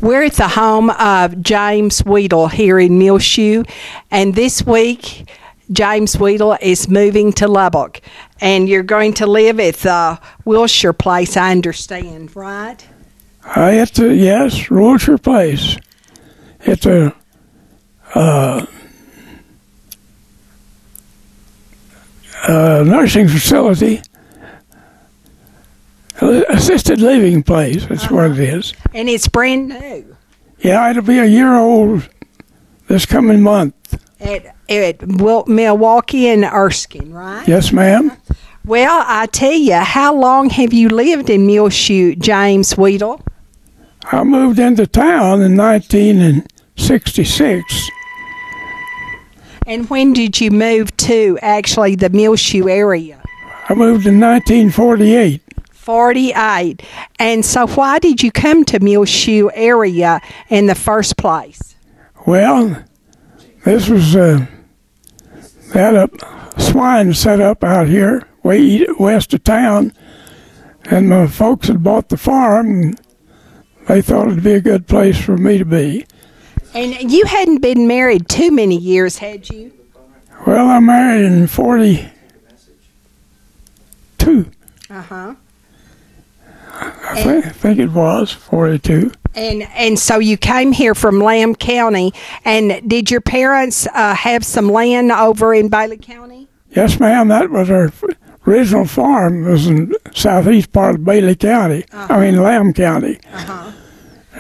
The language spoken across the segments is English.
We're at the home of James Wedel here in Muleshoe, and this week James Wedel is moving to Lubbock, and you're going to live at the Muleshoe place, I understand, right? Yes, Muleshoe place. It's a nursing facility, assisted living place. That's what it is. And it's brand new. Yeah, it'll be a year old this coming month. At Milwaukee and Erskine, right? Yes, ma'am. Well, I tell you, how long have you lived in Muleshoe, James Wedel? I moved into town in 1966. And when did you move to actually the Muleshoe area? I moved in 1948. 48. And so why did you come to Muleshoe area in the first place? Well, this was had a swine set up out here way west of town, and my folks had bought the farm, and they thought it'd be a good place for me to be. And you hadn't been married too many years, had you? Well, I married in 42. Uh-huh. I think it was 42. And so you came here from Lamb County, and did your parents have some land over in Bailey County? Yes, ma'am. That was our original farm. It was in southeast part of Bailey County. I mean, Lamb County. Uh-huh.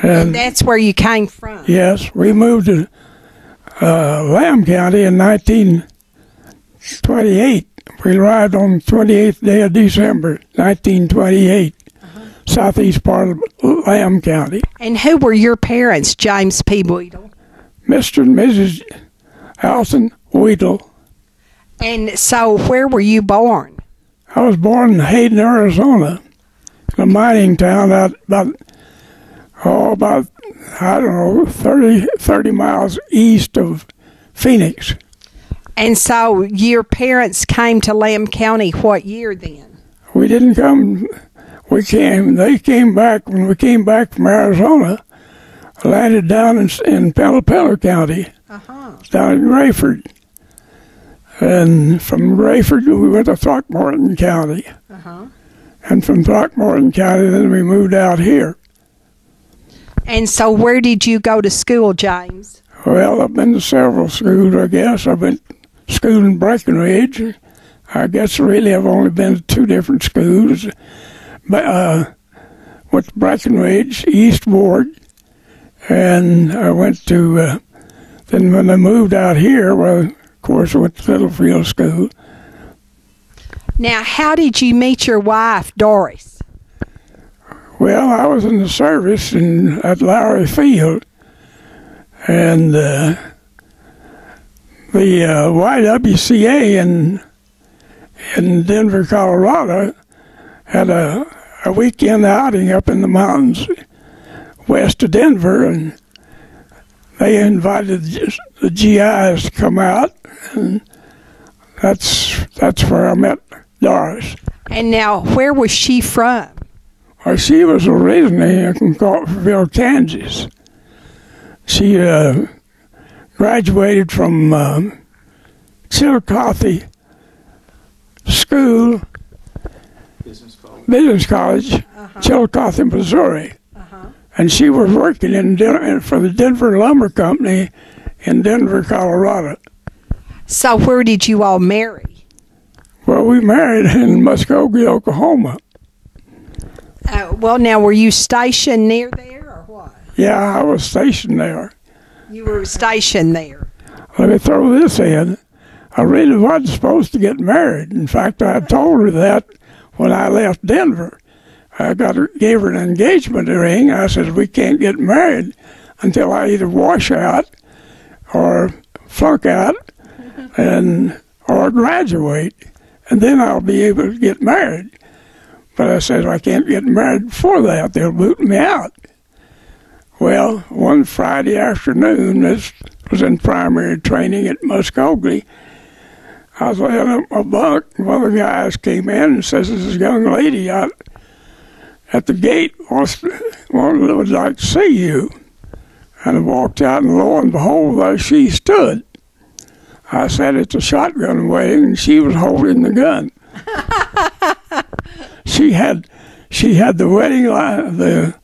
And that's where you came from? Yes. We moved to Lamb County in 1928. We arrived on the 28th day of December, 1928. Southeast part of Lamb County. And who were your parents, James P. Wedel? Mr. and Mrs. Alton Wedel. And so where were you born? I was born in Hayden, Arizona, in a mining town out about 30 miles east of Phoenix. And so your parents came to Lamb County what year then? We didn't come. They came back, when we came back from Arizona, landed down in Pelopello County, down in Rayford. And from Rayford, we went to Throckmorton County. And from Throckmorton County, then we moved out here. And so where did you go to school, James? Well, I've been to several schools, I guess. I've been to school in Breckenridge. I guess really I've only been to two different schools. Went to Breckenridge, East Ward, and I went to, then when I moved out here, well, of course, I went to Littlefield School. Now, how did you meet your wife, Doris? Well, I was in the service at Lowry Field, and the YWCA in Denver, Colorado, had a weekend outing up in the mountains west of Denver, and they invited the GIs to come out, and that's where I met Doris. And now, where was she from? Well, she was originally from Coffeyville, Kansas. She graduated from Chillicothe School, Business College, Chillicothe, Missouri. And she was working for the Denver Lumber Company in Denver, Colorado. So where did you all marry? Well, we married in Muskogee, Oklahoma. Well, now, were you stationed near there or what? Yeah, I was stationed there. You were stationed there. Let me throw this in. I really wasn't supposed to get married. In fact, I told her that when I left Denver. I gave her an engagement ring. I said, we can't get married until I either wash out or flunk out or graduate, and then I'll be able to get married. But I said, I can't get married before that. They'll boot me out. Well, one Friday afternoon, this was in primary training at Muskogee, I was laying up my bunk, and one of the guys came in and says, there's this young lady out at the gate would like to see you. And I walked out, and lo and behold, there she stood. I said, "It's a shotgun wedding," and she was holding the gun. She had the wedding the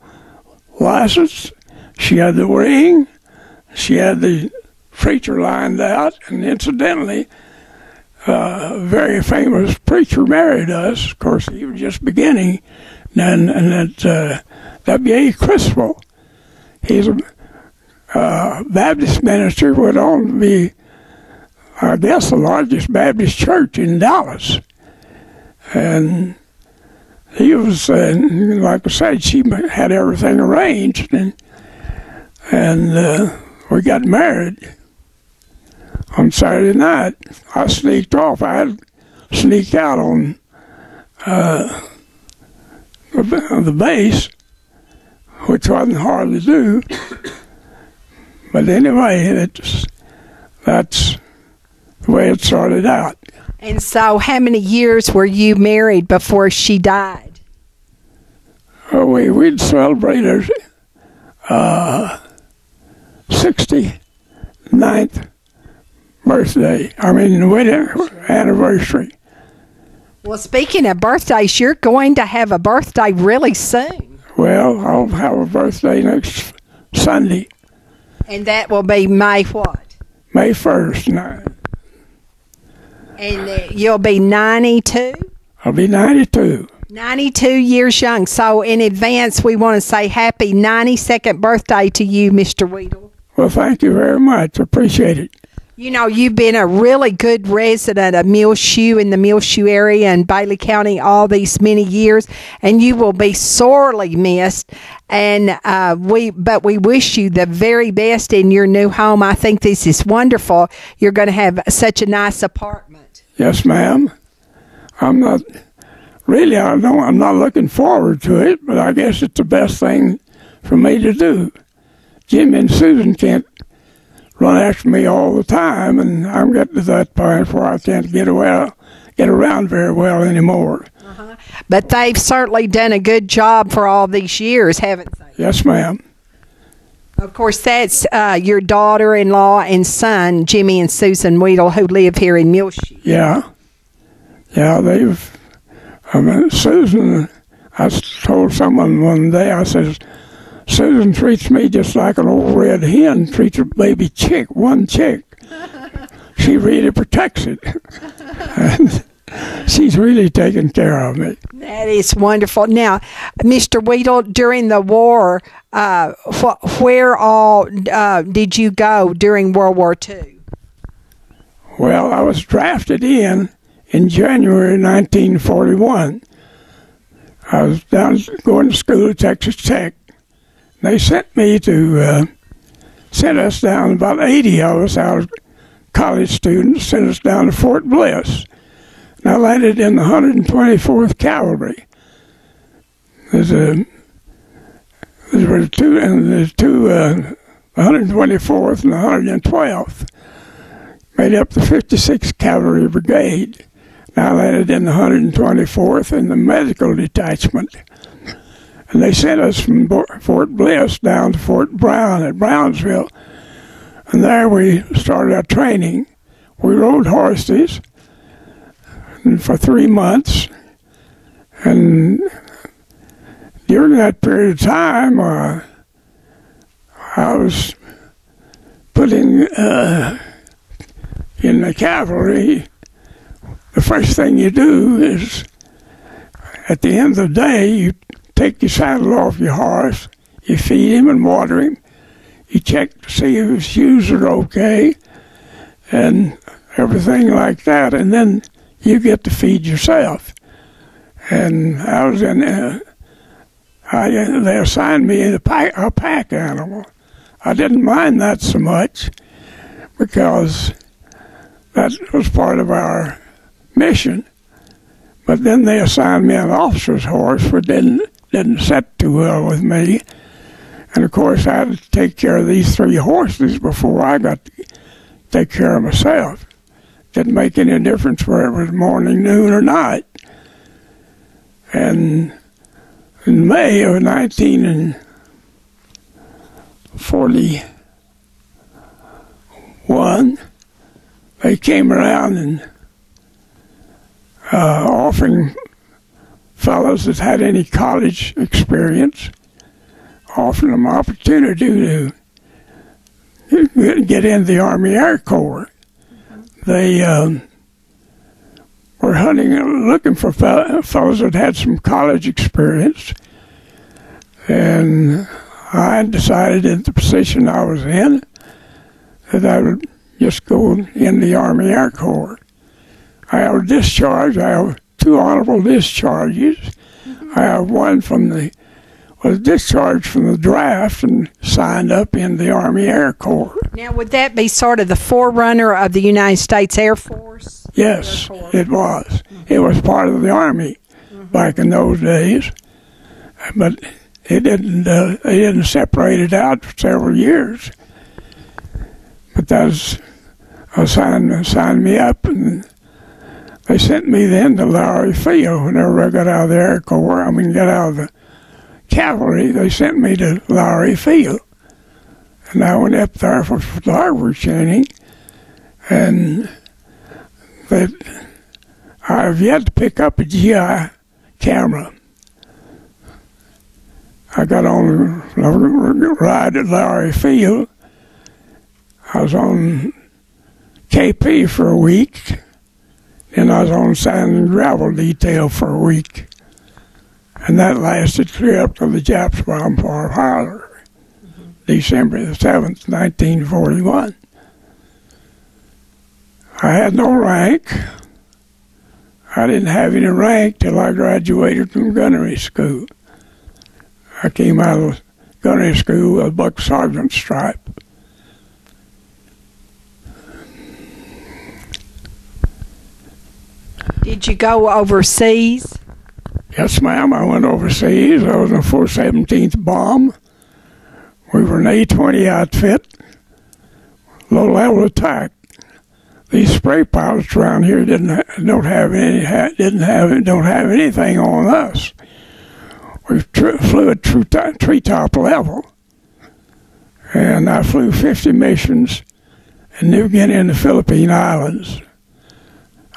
license, she had the ring, she had the preacher lined out, and incidentally, a very famous preacher married us. Of course, he was just beginning, and that W.A. Criswell, he's a Baptist minister, went on to be, I guess, the largest Baptist church in Dallas. And he was, like I said, she had everything arranged, and we got married on Saturday night. I sneaked off. I had sneaked out on the base, which wasn't hard to do. But anyway, that's the way it started out. And so how many years were you married before she died? Oh, we'd celebrated 69th birthday. Wedding anniversary. Well, speaking of birthdays, you're going to have a birthday really soon. Well, I'll have a birthday next Sunday. And that will be May what? May 1st. And you'll be 92? I'll be 92. 92 years young. So in advance, we want to say happy 92nd birthday to you, Mr. Wedel. Well, thank you very much. Appreciate it. You know, you've been a really good resident of Muleshoe in the Muleshoe area and Bailey County all these many years, and you will be sorely missed. And we wish you the very best in your new home. I think this is wonderful. You're going to have such a nice apartment. Yes, ma'am. I'm not looking forward to it, but I guess it's the best thing for me to do. Jim and Susan can't run after me all the time, and I'm getting to that point where I can't get around very well anymore. Uh-huh. But they've certainly done a good job for all these years, haven't they? Yes, ma'am. Of course, that's your daughter-in-law and son, Jimmy and Susan Wedel, who live here in Muleshoe. Yeah, Susan, I told someone one day, I said, "Susan treats me just like an old red hen treats a baby chick, one chick. She really protects it." And she's really taking care of me. That is wonderful. Now, Mr. Wedel, during the war, where all did you go during World War II? Well, I was drafted in January 1941. I was going to school at Texas Tech. They sent us down, about 80 of us, our college students, sent us down to Fort Bliss. And I landed in the 124th Cavalry. There's two 124th and 112th, made up the 56th Cavalry Brigade. And I landed in the 124th in the medical detachment. And they sent us from Fort Bliss down to Fort Brown at Brownsville. And there we started our training. We rode horses for 3 months. And during that period of time, I was put in the cavalry. The first thing you do is, at the end of the day, you take your saddle off your horse, you feed him and water him, you check to see if his shoes are okay, and everything like that, and then you get to feed yourself. And I was in, they assigned me a pack animal. I didn't mind that so much, because that was part of our mission. But then they assigned me an officer's horse, which didn't set too well with me. And of course, I had to take care of these 3 horses before I got to take care of myself. Didn't make any difference whether it was morning, noon, or night. And in May of 1941, 1941, they came around and offering fellows that had any college experience, offering them opportunity to get into the Army Air Corps. They were looking for fellows that had some college experience, and I decided in the position I was in that I would just go in the Army Air Corps. I have discharged. I have 2 honorable discharges. I have one was discharged from the draft and signed up in the Army Air Corps. Now, would that be sort of the forerunner of the United States Air Force? Yes, it was. Mm-hmm. It was part of the Army back in those days, but they didn't separate it out for several years. But signed me up, and they sent me then to Lowry Field. Whenever I got out of the Air Corps, got out of the cavalry, they sent me to Lowry Field. And I went up there for photography training, and I have yet to pick up a GI camera. I got on a ride at Lowry Field. I was on KP for a week, and I was on sand and gravel detail for a week. And that lasted clear up to the Japs bomb for Howler, December the 7th, 1941. I had no rank. I didn't have any rank till I graduated from gunnery school. I came out of gunnery school with a buck sergeant stripe. Did you go overseas? Yes, ma'am. I went overseas. I was in the 417th Bomb. We were an A-20 outfit, low-level attack. These spray pilots around here don't have anything on us. We flew at treetop level, and I flew 50 missions in New Guinea and the Philippine Islands.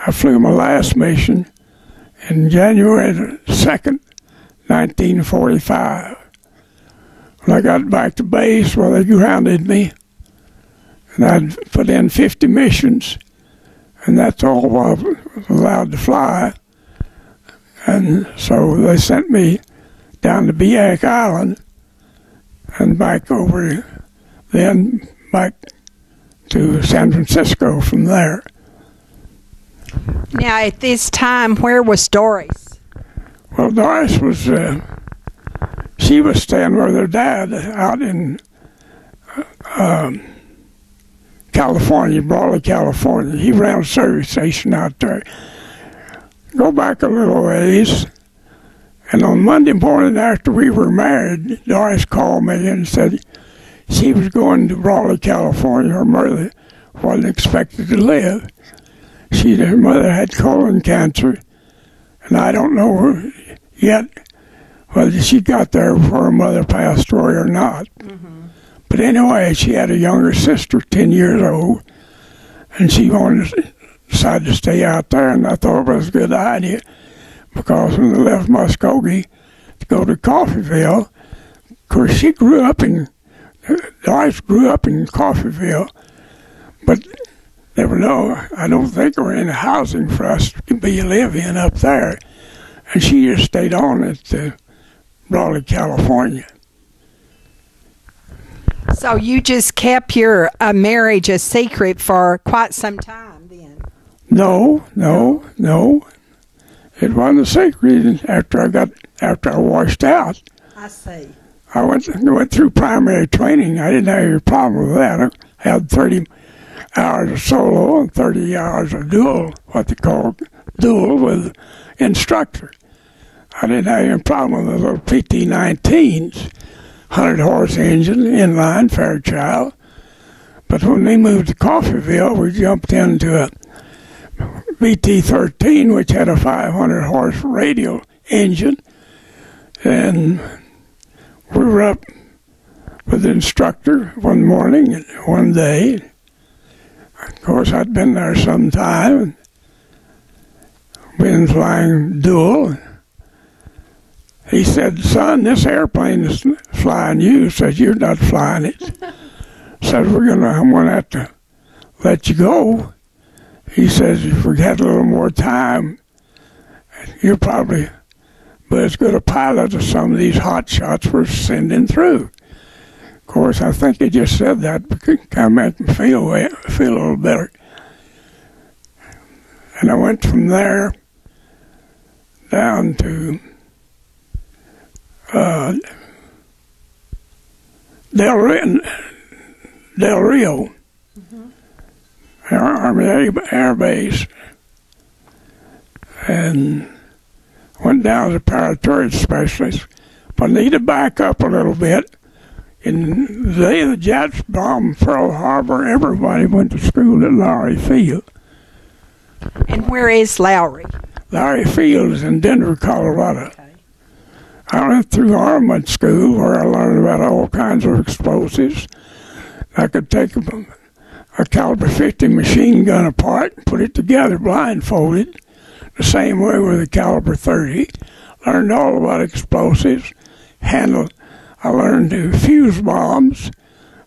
I flew my last mission in January 2nd, 1945. When I got back to base, they grounded me, and I'd put in 50 missions, and that's all I was allowed to fly. And so they sent me down to Biak Island and back to San Francisco from there. Now, at this time, where was Doris? Well, Doris was, she was staying with her dad out in California, Brawley, California. He ran a service station out there. Go back a little ways, and on Monday morning after we were married, Doris called me and said she was going to Brawley, California. Her mother wasn't expected to live. Her mother had colon cancer, and I don't know yet whether she got there before her mother passed away or not. Mm-hmm. But anyway, she had a younger sister, 10 years old, and she decided to stay out there, and I thought it was a good idea, because when they left Muskogee to go to Coffeyville, of course, Doris grew up in Coffeyville, but I don't think there were any housing for us to live in up there. And she just stayed on at Brawley, California. So you just kept your marriage a secret for quite some time then? No. It wasn't a secret after I washed out. I see. I went through primary training. I didn't have any problem with that. I had 30 hours of solo and 30 hours of dual, what they call dual with instructor. I didn't have any problem with the little PT-19s, 100-horse engine, inline, Fairchild. But when we moved to Coffeyville, we jumped into a VT-13, which had a 500-horse radial engine, and we were up with the instructor one morning and one day. Of course, I'd been there some time, been flying dual. He said, "Son, this airplane is flying you." Said, "You're not flying it." Said, I'm gonna have to let you go. He says, "If we had a little more time, you're probably but as good a pilot as some of these hot shots we're sending through." Of course, I think he just said that because it kind of made me feel a little better. And I went from there down to Del Rio, Army Air Base, and went down as a paraturret specialist. But I need to back up a little bit. In the day the Jets bombed Pearl Harbor, everybody went to school at Lowry Field. And where is Lowry? Lowry Field is in Denver, Colorado. Okay. I went through armament school where I learned about all kinds of explosives. I could take a caliber 50 machine gun apart and put it together blindfolded, the same way with a caliber 30. Learned all about explosives. I learned to fuse bombs,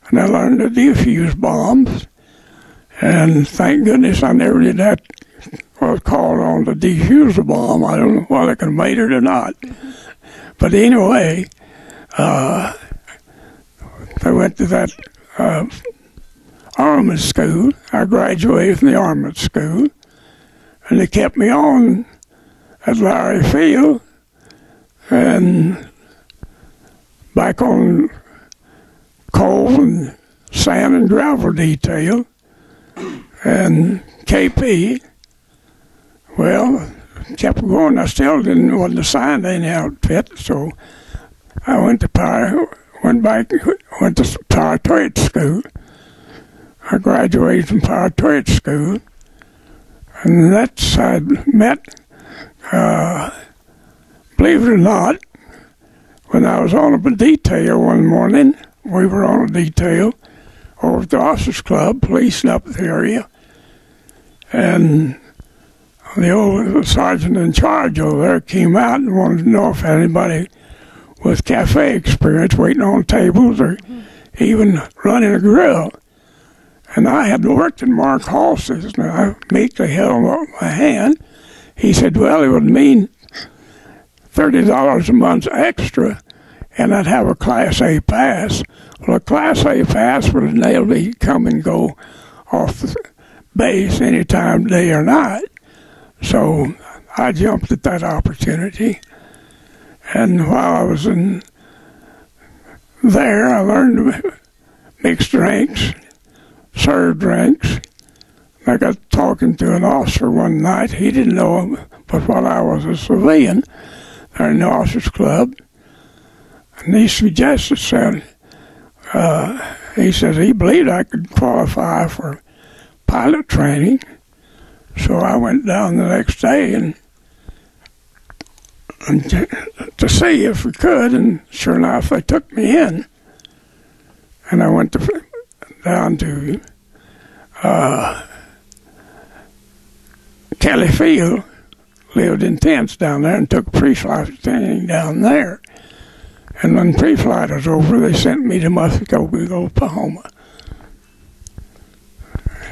and I learned to defuse bombs. And thank goodness I never did that. I was called on to defuse a bomb. I don't know whether I could have made it or not. But anyway, I went to that armament school. I graduated from the armament school, and they kept me on at Lowry Field and back on coal and sand and gravel detail and KP. Well, kept going. I still wasn't assigned to any outfit, so I went to power turret school. I graduated from power turret school, and that's I met. Believe it or not, when I was on a detail one morning, we were on a detail over at the Officers Club, policing up the area, and the old sergeant in charge over there came out and wanted to know if anybody with cafe experience waiting on tables or even running a grill. And I had worked in Mark Halsey's, and I meekly held up my hand. He said, "Well, it would mean $30 a month extra, and I'd have a Class A pass." Well, a Class A pass would enable me to come and go off the base any time, day or night. So I jumped at that opportunity. And while I was in there, I learned to mix drinks, serve drinks. I got talking to an officer one night. He didn't know but what I was a civilian there in the Officers Club. And he suggested, he said he believed I could qualify for pilot training. So I went down the next day and to see if we could, and sure enough, they took me in. And I went down to Kelly Field, lived in tents down there, and took pre-flight training down there. And when pre-flight was over, they sent me to Muskogee, Oklahoma.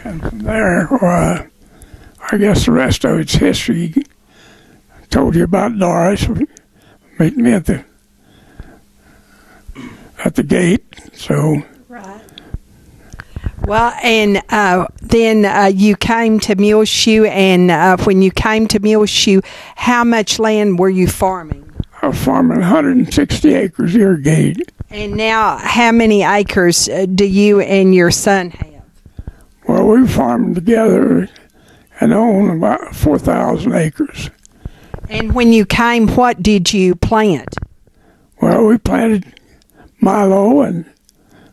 And from there, I guess the rest of it's history. I told you about Doris. Meet me at the gate. So. Right. Well, and then you came to Muleshoe, and when you came to Muleshoe, how much land were you farming? I was farming 160 acres irrigated. And now, how many acres do you and your son have? Well, we farmed together and own about 4,000 acres. And when you came, what did you plant? Well, we planted milo and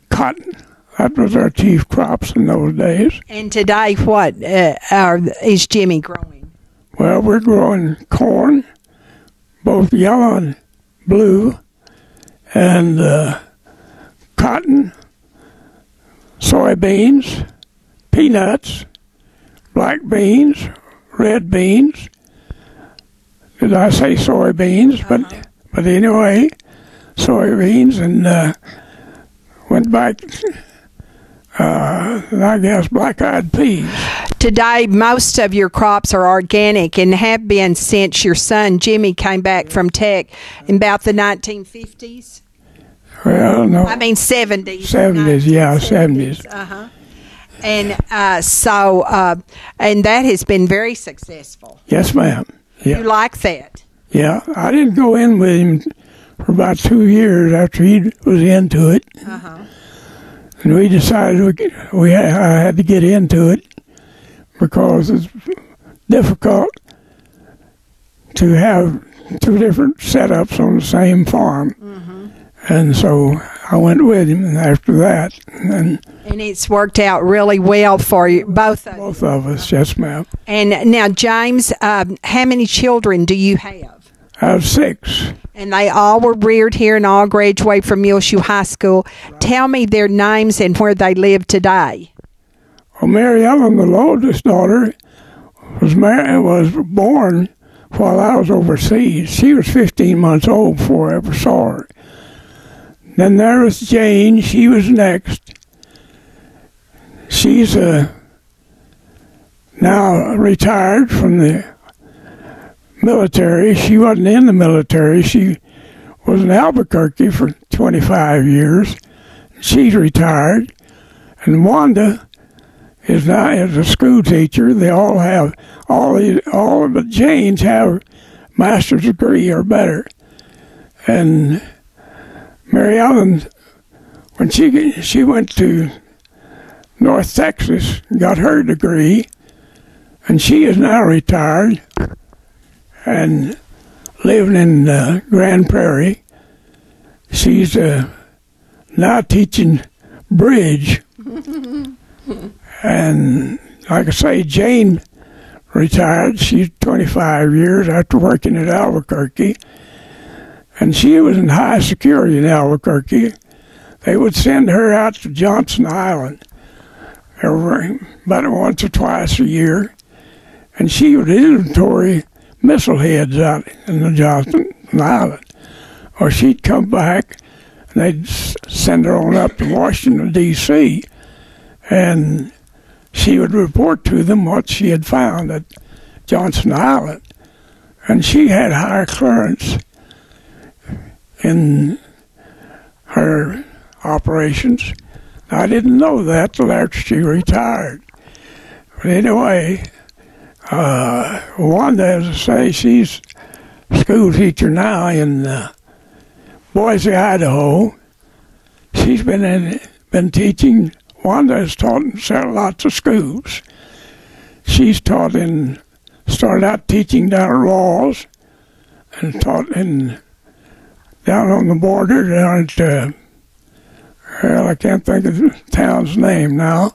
cotton. That was our chief crops in those days. And today, what is Jimmy growing? Well, we're growing corn, both yellow and blue, and cotton, soybeans, peanuts, black beans, red beans. Did I say soybeans? But anyway, soybeans, and went back, I guess, black-eyed peas. Today, most of your crops are organic and have been since your son Jimmy came back from Tech in about the 1950s. Well, no. I mean 70s. 70s, yeah, 70s. And and that has been very successful. Yes, ma'am. Yeah. You like that? Yeah, I didn't go in with him for about 2 years after he was into it. And we decided I had to get into it because it's difficult to have two different setups on the same farm. And so I went with him after that. And it's worked out really well for you, both of you. Both of us, yes, ma'am. And now, James, how many children do you have? I have 6. And they all were reared here and all graduated from Muleshoe High School. Tell me their names and where they live today. Well, Mary Ellen, the oldest daughter, was born while I was overseas. She was 15 months old before I ever saw her. Then there was Jane. She was next. She's now retired from the military. She wasn't in the military. She was in Albuquerque for 25 years. She's retired. And Wanda is now a school teacher. They all have, all of the Janes have master's degree or better. And Mary Ellen, when she went to North Texas, got her degree, and she is now retired and living in Grand Prairie. She's now teaching bridge. And like I say, Jane retired. She's 25 years after working at Albuquerque. And she was in high security in Albuquerque. They would send her out to Johnson Island about once or twice a year. And she would inventory missile heads out in the Johnson Island. Or she'd come back and they'd send her on up to Washington, D.C. And she would report to them what she had found at Johnson Island. And she had high clearance in her operations. I didn't know that till after she retired. But anyway, Wanda, as I say, she's a school teacher now in Boise, Idaho. She's been teaching. Wanda has taught in lots of schools. She's started out teaching down at Laws and taught down on the border, down at, well, I can't think of the town's name now.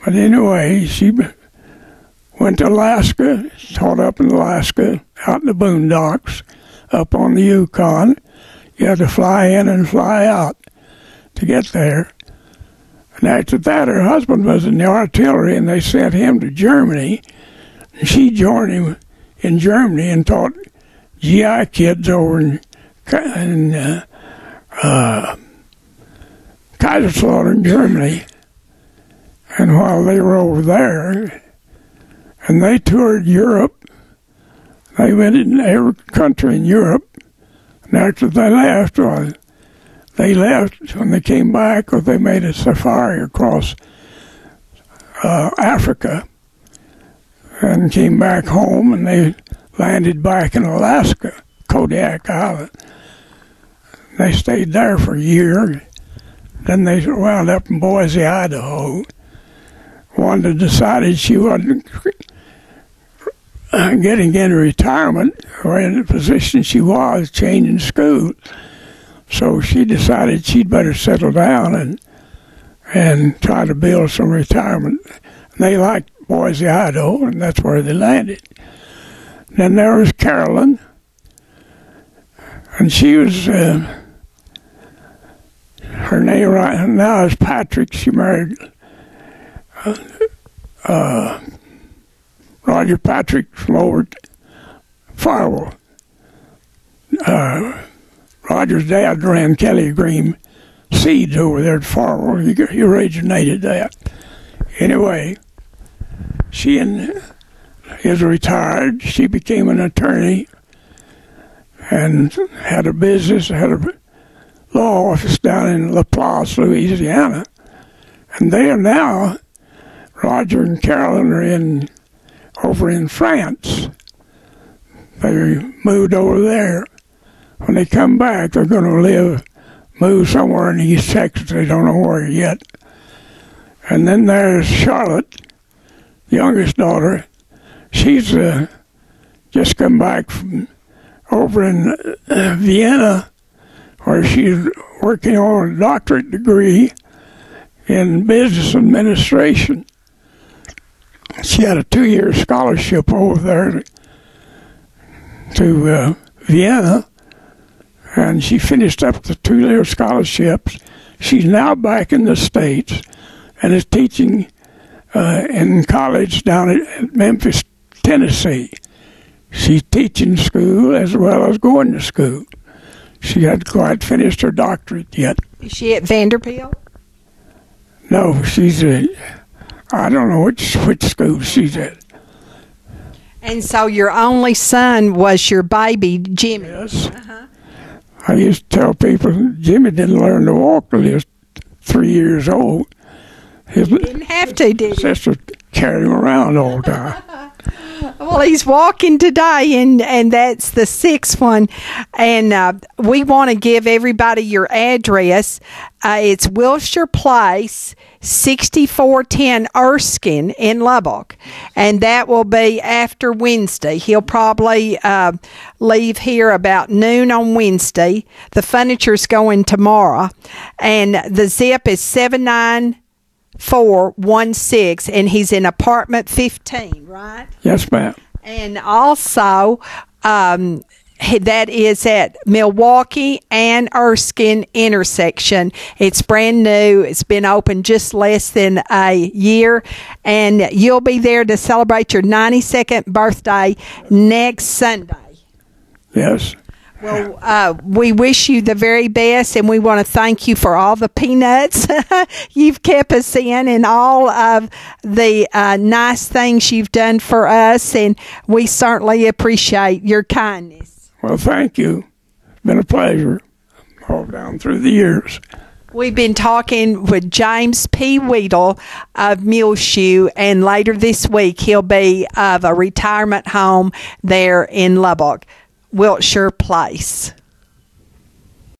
But anyway, she went to Alaska, taught up in Alaska, out in the boondocks, up on the Yukon. You had to fly in and fly out to get there. And after that, her husband was in the artillery, and they sent him to Germany. And she joined him in Germany and taught GI kids over in Kaiserslautern, Germany. And while they were over there, and they toured Europe, they went in every country in Europe. And after they left, when they came back, or they made a safari across Africa and came back home, and they landed back in Alaska, Kodiak Island. They stayed there for a year. Then they wound up in Boise, Idaho. Wanda decided she wasn't getting into retirement or in the position she was, changing school. So she decided she'd better settle down and try to build some retirement. And they liked Boise, Idaho, and that's where they landed. Then there was Carolyn, and she was her name right now is Patrick. She married Roger Patrick from over at Farwell. Roger's dad ran Kelly Green Seeds over there at Farwell. He originated that. Anyway, she is retired. She became an attorney and had a business, had a law office down in LaPlace, Louisiana. And they are now, Roger and Carolyn are over in France. They moved over there. When they come back, they're going to move somewhere in East Texas. They don't know where yet. And then there's Charlotte, the youngest daughter. She's just come back from over in Vienna, where she's working on a doctorate degree in business administration. She had a 2-year scholarship over there to Vienna, and she finished up the 2-year scholarships. She's now back in the States and is teaching in college down at Memphis, Tennessee. She's teaching school as well as going to school. She hadn't quite finished her doctorate yet. Is she at Vanderbilt? No, she's I don't know which school she's at. And so your only son was your baby, Jimmy. Yes. I used to tell people Jimmy didn't learn to walk till he was 3 years old. His didn't have to, did he? sister carried him around all the time. Well, he's walking today, and that's the 6th one. And we want to give everybody your address. It's Wilshire Place, 6410 Erskine in Lubbock. And that will be after Wednesday. He'll probably leave here about noon on Wednesday. The furniture's going tomorrow. And the zip is 79416, and he's in apartment 15, right? Yes, ma'am. And also, that is at Milwaukee and Erskine intersection. It's brand new. It's been open just less than a year. And you'll be there to celebrate your 92nd birthday next Sunday. Yes. Well, we wish you the very best, and we want to thank you for all the peanuts you've kept us in and all of the nice things you've done for us, and we certainly appreciate your kindness. Well, thank you. It's been a pleasure all down through the years. We've been talking with James P. Wedel of Muleshoe, and later this week he'll be of a retirement home there in Lubbock, Wilshire Place.